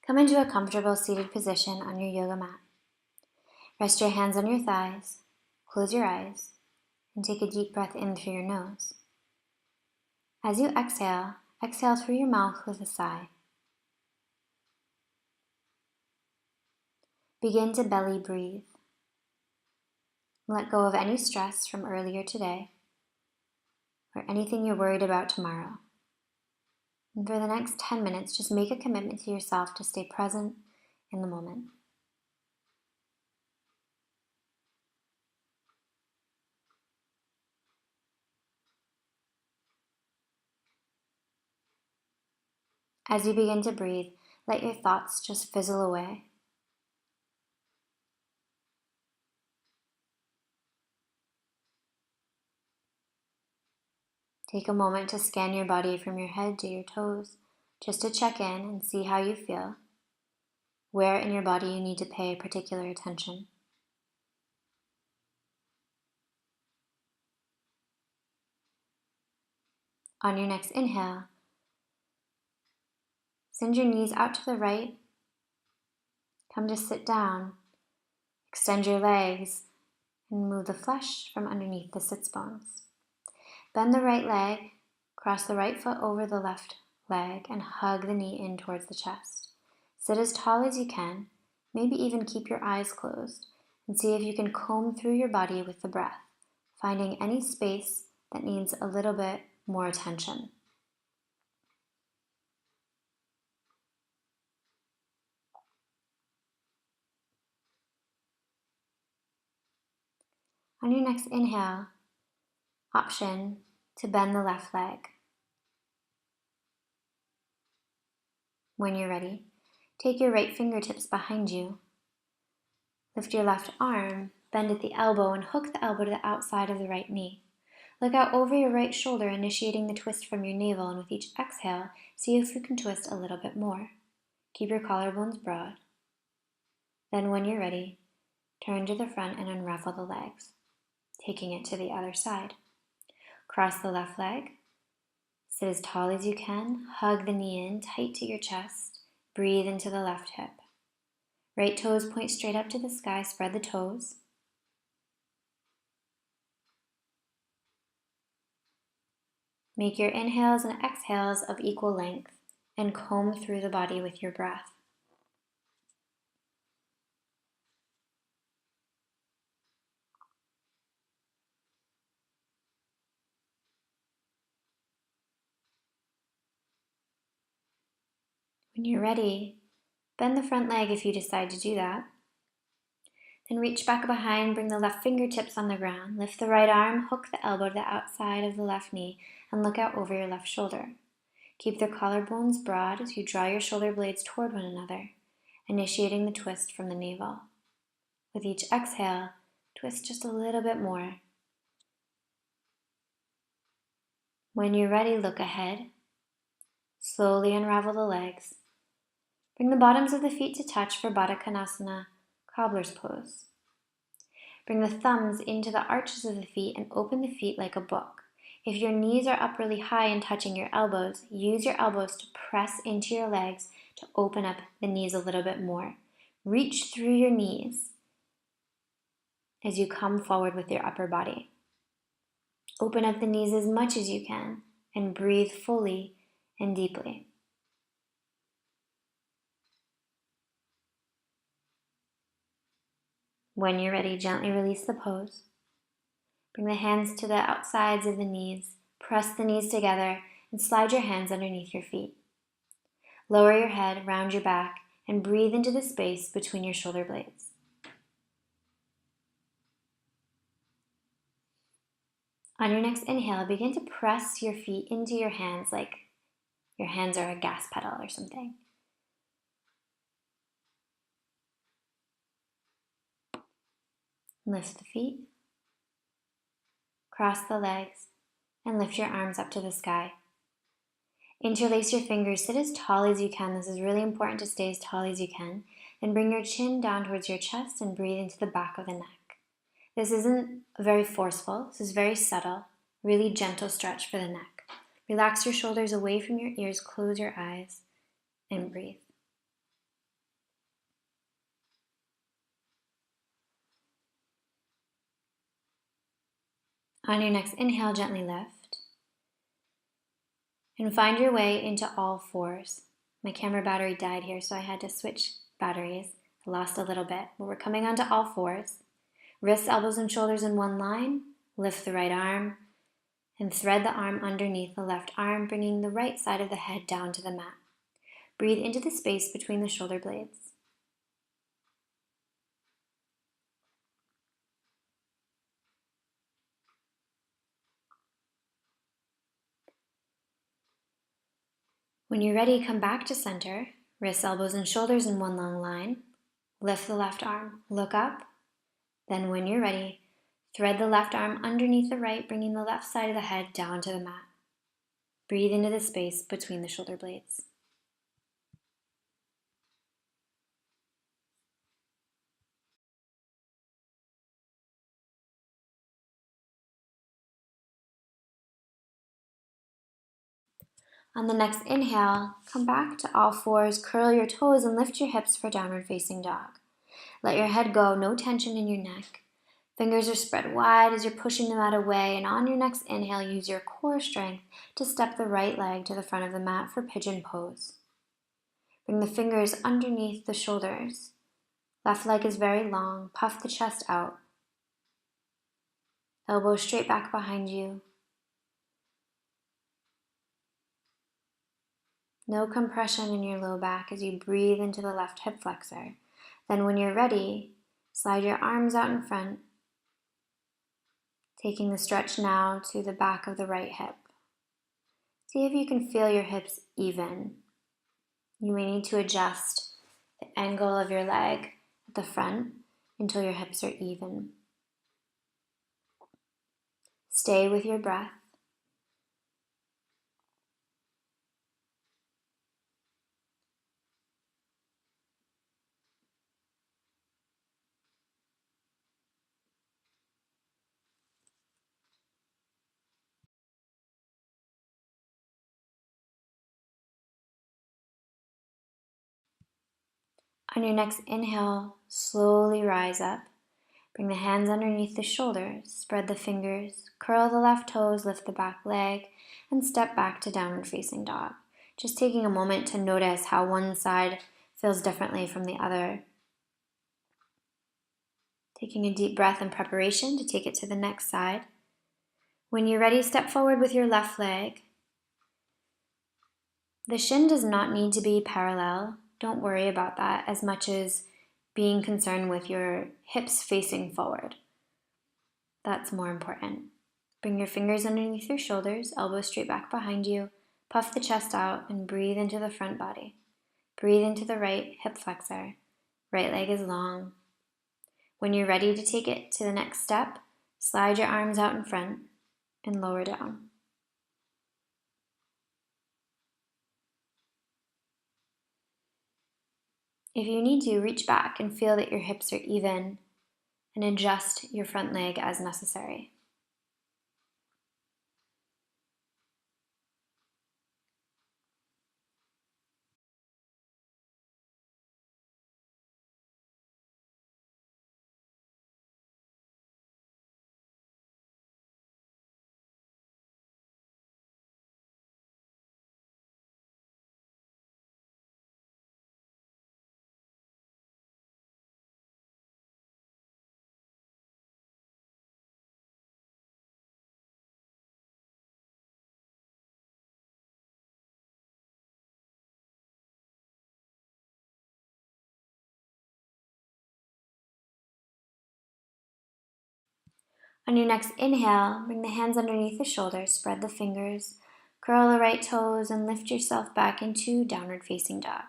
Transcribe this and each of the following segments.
Come into a comfortable seated position on your yoga mat. Rest your hands on your thighs, close your eyes, and take a deep breath in through your nose. As you exhale, exhale through your mouth with a sigh. Begin to belly breathe. Let go of any stress from earlier today or anything you're worried about tomorrow. And for the next 10 minutes, just make a commitment to yourself to stay present in the moment. As you begin to breathe, let your thoughts just fizzle away. Take a moment to scan your body from your head to your toes, just to check in and see how you feel, where in your body you need to pay particular attention. On your next inhale, send your knees out to the right. Come to sit down. Extend your legs and move the flesh from underneath the sits bones. Bend the right leg, cross the right foot over the left leg, and hug the knee in towards the chest. Sit as tall as you can, maybe even keep your eyes closed, and see if you can comb through your body with the breath, finding any space that needs a little bit more attention. On your next inhale, option to bend the left leg. When you're ready, take your right fingertips behind you. Lift your left arm, bend at the elbow, and hook the elbow to the outside of the right knee. Look out over your right shoulder, initiating the twist from your navel, and with each exhale, see if you can twist a little bit more. Keep your collarbones broad. Then when you're ready, turn to the front and unravel the legs, taking it to the other side. Cross the left leg. Sit as tall as you can. Hug the knee in tight to your chest. Breathe into the left hip. Right toes point straight up to the sky. Spread the toes. Make your inhales and exhales of equal length and comb through the body with your breath. When you're ready, bend the front leg if you decide to do that. Then reach back behind, bring the left fingertips on the ground, lift the right arm, hook the elbow to the outside of the left knee, and look out over your left shoulder. Keep the collarbones broad as you draw your shoulder blades toward one another, initiating the twist from the navel. With each exhale, twist just a little bit more. When you're ready, look ahead. Slowly unravel the legs. Bring the bottoms of the feet to touch for Baddha Konasana, cobbler's pose. Bring the thumbs into the arches of the feet and open the feet like a book. If your knees are up really high and touching your elbows, use your elbows to press into your legs to open up the knees a little bit more. Reach through your knees as you come forward with your upper body. Open up the knees as much as you can and breathe fully and deeply. When you're ready, gently release the pose. Bring the hands to the outsides of the knees. Press the knees together and slide your hands underneath your feet. Lower your head, round your back, and breathe into the space between your shoulder blades. On your next inhale, begin to press your feet into your hands like your hands are a gas pedal or something. Lift the feet, cross the legs, and lift your arms up to the sky. Interlace your fingers, sit as tall as you can. This is really important to stay as tall as you can. Then bring your chin down towards your chest and breathe into the back of the neck. This isn't very forceful, this is very subtle, really gentle stretch for the neck. Relax your shoulders away from your ears, close your eyes, and breathe. On your next inhale, gently lift. And find your way into all fours. My camera battery died here, so I had to switch batteries. I lost a little bit, but we're coming onto all fours. Wrists, elbows, and shoulders in one line. Lift the right arm and thread the arm underneath the left arm, bringing the right side of the head down to the mat. Breathe into the space between the shoulder blades. When you're ready, come back to center. Wrists, elbows, and shoulders in one long line. Lift the left arm. Look up. Then when you're ready, thread the left arm underneath the right, bringing the left side of the head down to the mat. Breathe into the space between the shoulder blades. On the next inhale, come back to all fours, curl your toes, and lift your hips for downward facing dog. Let your head go, no tension in your neck. Fingers are spread wide as you're pushing them out away, and on your next inhale, use your core strength to step the right leg to the front of the mat for pigeon pose. Bring the fingers underneath the shoulders. Left leg is very long, puff the chest out. Elbows straight back behind you. No compression in your low back as you breathe into the left hip flexor. Then when you're ready, slide your arms out in front, taking the stretch now to the back of the right hip. See if you can feel your hips even. You may need to adjust the angle of your leg at the front until your hips are even. Stay with your breath. On your next inhale, slowly rise up. Bring the hands underneath the shoulders, spread the fingers, curl the left toes, lift the back leg, and step back to downward facing dog. Just taking a moment to notice how one side feels differently from the other. Taking a deep breath in preparation to take it to the next side. When you're ready, step forward with your left leg. The shin does not need to be parallel. Don't worry about that as much as being concerned with your hips facing forward. That's more important. Bring your fingers underneath your shoulders, elbows straight back behind you, puff the chest out, and breathe into the front body. Breathe into the right hip flexor. Right leg is long. When you're ready to take it to the next step, slide your arms out in front and lower down. If you need to, reach back and feel that your hips are even and adjust your front leg as necessary. On your next inhale, bring the hands underneath the shoulders, spread the fingers, curl the right toes, and lift yourself back into downward facing dog.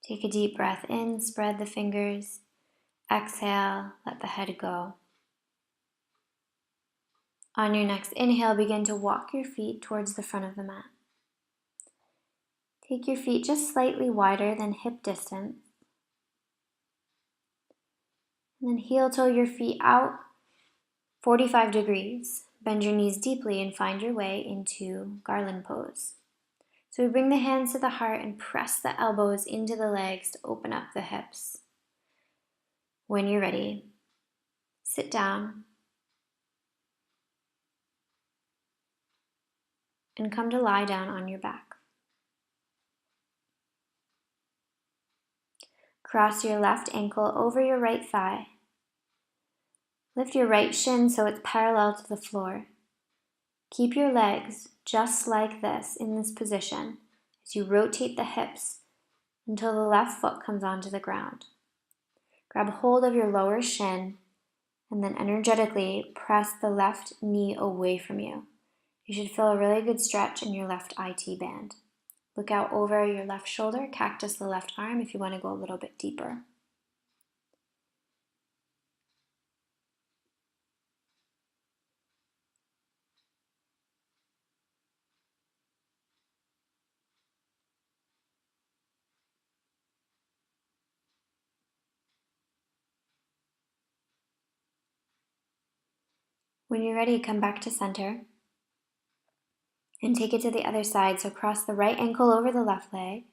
Take a deep breath in, spread the fingers, exhale, let the head go. On your next inhale, begin to walk your feet towards the front of the mat. Take your feet just slightly wider than hip distance. And then heel toe your feet out 45 degrees. Bend your knees deeply and find your way into garland pose. So we bring the hands to the heart and press the elbows into the legs to open up the hips. When you're ready, sit down and come to lie down on your back. Cross your left ankle over your right thigh. Lift your right shin so it's parallel to the floor. Keep your legs just like this in this position as you rotate the hips until the left foot comes onto the ground. Grab hold of your lower shin and then energetically press the left knee away from you. You should feel a really good stretch in your left IT band. Look out over your left shoulder, cactus the left arm if you want to go a little bit deeper. When you're ready, come back to center and take it to the other side. So cross the right ankle over the left leg,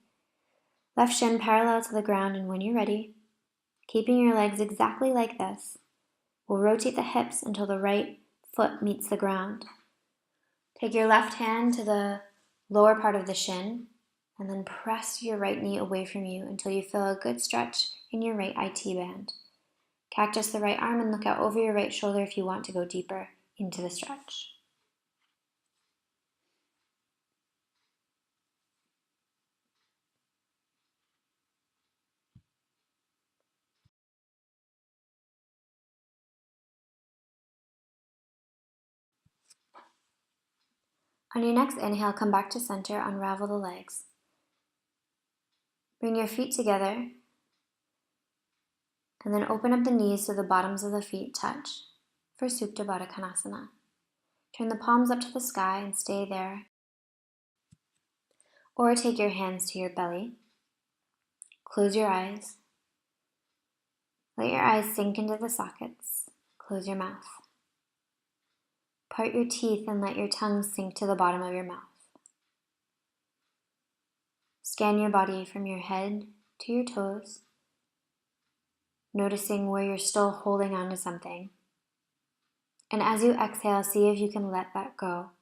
left shin parallel to the ground, and when you're ready, keeping your legs exactly like this, we'll rotate the hips until the right foot meets the ground. Take your left hand to the lower part of the shin and then press your right knee away from you until you feel a good stretch in your right IT band. Cactus the right arm and look out over your right shoulder if you want to go deeper into the stretch. On your next inhale, come back to center, unravel the legs. Bring your feet together and then open up the knees so the bottoms of the feet touch for Supta Baddha Konasana. Turn the palms up to the sky and stay there. Or take your hands to your belly. Close your eyes. Let your eyes sink into the sockets. Close your mouth. Part your teeth and let your tongue sink to the bottom of your mouth. Scan your body from your head to your toes, noticing where you're still holding on to something. And as you exhale, see if you can let that go.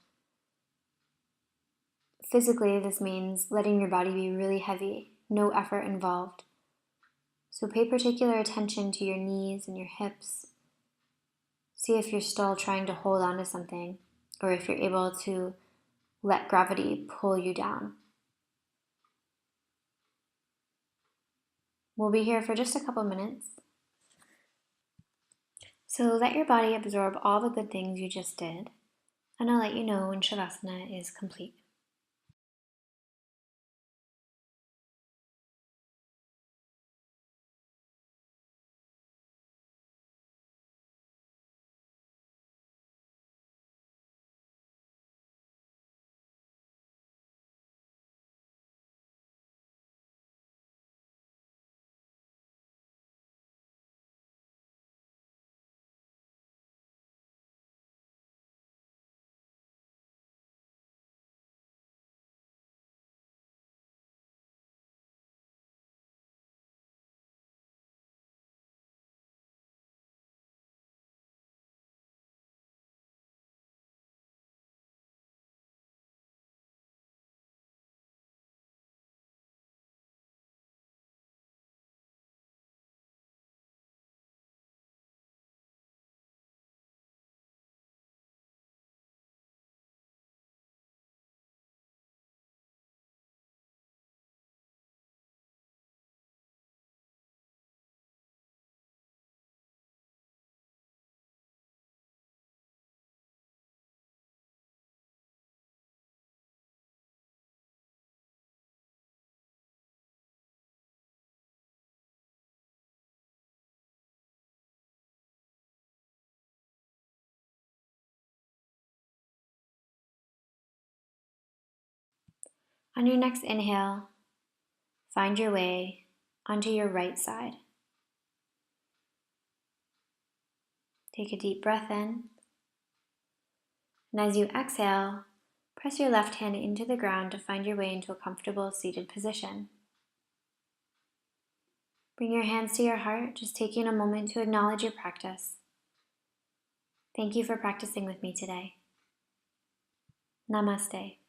Physically, this means letting your body be really heavy, no effort involved. So pay particular attention to your knees and your hips. See if you're still trying to hold on to something, or if you're able to let gravity pull you down. We'll be here for just a couple minutes. So let your body absorb all the good things you just did, and I'll let you know when Shavasana is complete. On your next inhale, find your way onto your right side. Take a deep breath in, and as you exhale, press your left hand into the ground to find your way into a comfortable seated position. Bring your hands to your heart, just taking a moment to acknowledge your practice. Thank you for practicing with me today. Namaste.